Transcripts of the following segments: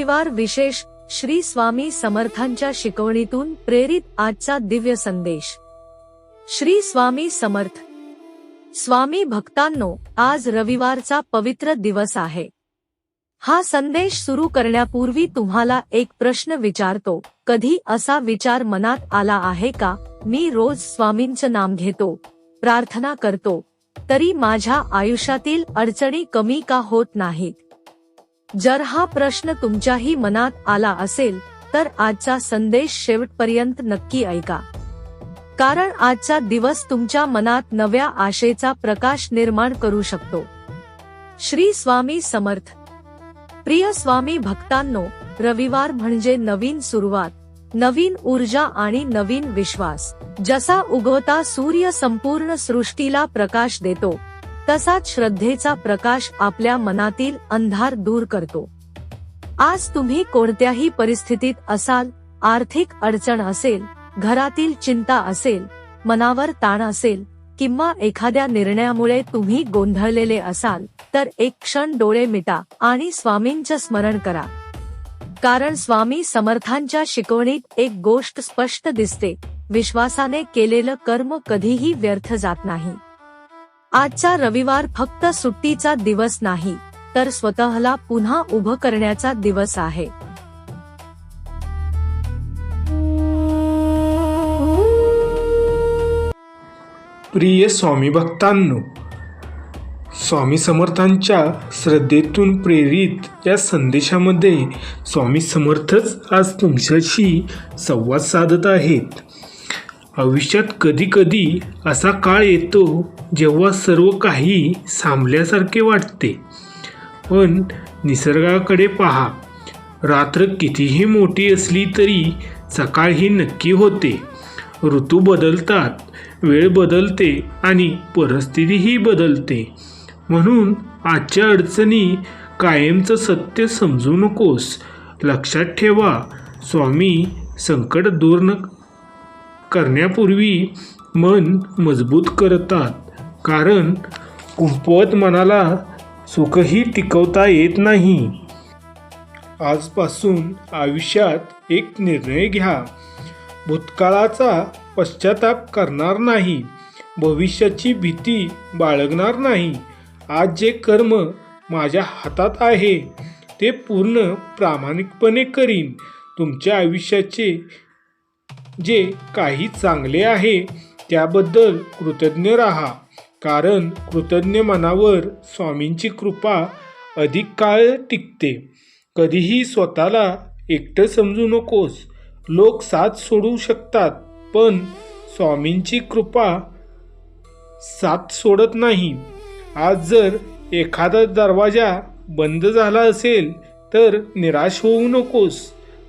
रविवार विशेष श्री स्वामी समर्थांच्या शिकवणीतून प्रेरित आजचा दिव्य संदेश। श्री स्वामी समर्थ। स्वामी भक्तांनो, आज रविवारचा पवित्र दिवस आहे। हा संदेश सुरू करण्यापूर्वी तुम्हाला एक प्रश्न विचारतो। कधी असा विचार मनात आला आहे का, मी रोज स्वामींचं नाम घेतो, प्रार्थना करतो, तरी माझ्या आयुष्यातील अडचणी कमी का होत नाहीत? जर हा प्रश्न तुमच्याही मनात आला असेल तर आजचा संदेश शेवटपर्यंत नक्की ऐका, कारण आजचा दिवस तुमच्या मनात नव्या आशेचा प्रकाश निर्माण करू शकतो। श्री स्वामी समर्थ। प्रिय स्वामी भक्तांनो, रविवार म्हणजे नवीन सुरुवात, नवीन ऊर्जा आणि नवीन विश्वास। जसा उगवता सूर्य संपूर्ण सृष्टीला प्रकाश देतो, तसाच श्रद्धेचा प्रकाश आपल्या मनातील अंधार दूर करतो। आज तुम्ही कोणत्याही परिस्थितीत असाल, आर्थिक अडचण असेल, घरातील चिंता असेल, मनावर ताण असेल, किंवा एखाद्या निर्णयामुळे तुम्ही गोंधळलेले असाल, तर एक क्षण डोळे मिटा आणि स्वामींचं स्मरण करा। कारण स्वामी समर्थांच्या शिकवणीत एक गोष्ट स्पष्ट दिसते, विश्वासाने केलेलं कर्म कधीही व्यर्थ जात नाही। आजचा रविवार फक्त सुट्टीचा दिवस नाही, तर स्वतःला पुन्हा उभं करण्याचा दिवस आहे। प्रिय स्वामी भक्तांनो, स्वामी समर्थांच्या श्रद्धेतून प्रेरित या संदेशामध्ये स्वामी समर्थच आज तुमच्याशी संवाद साधत आहेत। आयुष्यात कधी कधी असा काळ येतो जेव्हा सर्व काही थांबल्यासारखे वाटते, पण निसर्गाकडे पहा, रात्र कितीही मोठी असली तरी सकाळ ही नक्की होते। ऋतू बदलतात, वेळ बदलते आणि परिस्थितीही बदलते। म्हणून आजच्या अडचणी कायमचं सत्य समजू नकोस। लक्षात ठेवा, स्वामी संकट दूर करण्यापूर्वी मन मजबूत करतात, कारण कुंपवत मनाला सुखही टिकवता येत नाही। आजपासून आयुष्यात एक निर्णय घ्या, भूतकाळाचा पश्चाताप करणार नाही, भविष्याची भीती बाळगणार नाही। आज जे कर्म माझ्या हातात आहे ते पूर्ण प्रामाणिकपणे करीन। तुमच्या आयुष्याचे जे काही चांगले आहे त्याबद्दल कृतज्ञ राहा, कारण कृतज्ञ मनावर स्वामींची कृपा अधिक काळ टिकते। कधीही स्वतःला एकटं समजू नकोस। लोक साथ सोडू शकतात, पण स्वामींची कृपा साथ सोडत नाही। आज जर एखादा दरवाजा बंद झाला असेल तर निराश होऊ नकोस,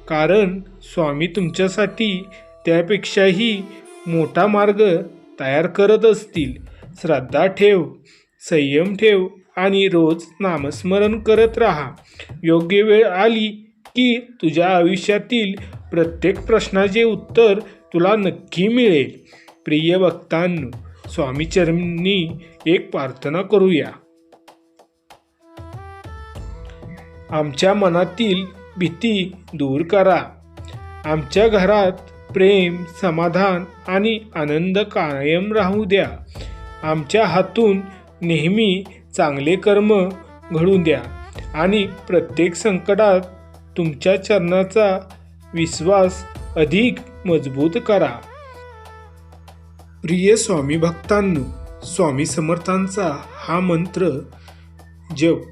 कारण स्वामी तुमच्यासाठी त्यापेक्षाही मोठा मार्ग तयार करत असतील। श्रद्धा ठेव, संयम ठेव आणि रोज नामस्मरण करत राहा। योग्य वेळ आली की तुझ्या आयुष्यातील प्रत्येक प्रश्नाचे उत्तर तुला नक्की मिळेल। प्रिय भक्तांनो, स्वामी चरणी एक प्रार्थना करूया। आमच्या मनातील भीती दूर करा, आमच्या घरात प्रेम, समाधान आणि आनंद कायम राहू द्या। आमच्या हातून नेहमी चांगले कर्म घडू द्या आणि प्रत्येक संकटात तुमच्या चरणाचा विश्वास अधिक मजबूत करा। प्रिय स्वामी भक्तांनो, स्वामी समर्थांचा हा मंत्र जप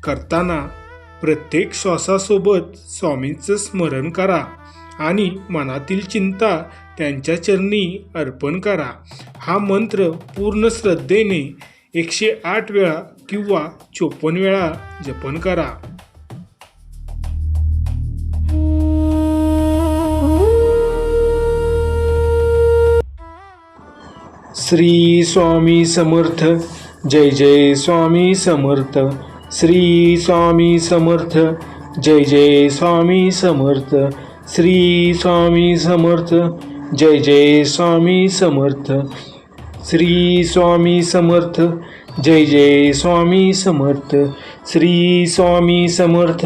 करताना प्रत्येक श्वासासोबत स्वामींचं स्मरण करा आणि मनातील चिंता त्यांच्या चरणी अर्पण करा। हा मंत्र पूर्ण श्रद्धेने 108 वेळा किंवा 54 वेळा जपन करा। श्री स्वामी समर्थ। जय जय स्वामी समर्थ। श्री स्वामी समर्थ। जय जय स्वामी समर्थ। श्री स्वामी समर्थ। जय जय स्वामी समर्थ। श्री स्वामी समर्थ। जय जय स्वामी समर्थ। श्री स्वामी समर्थ।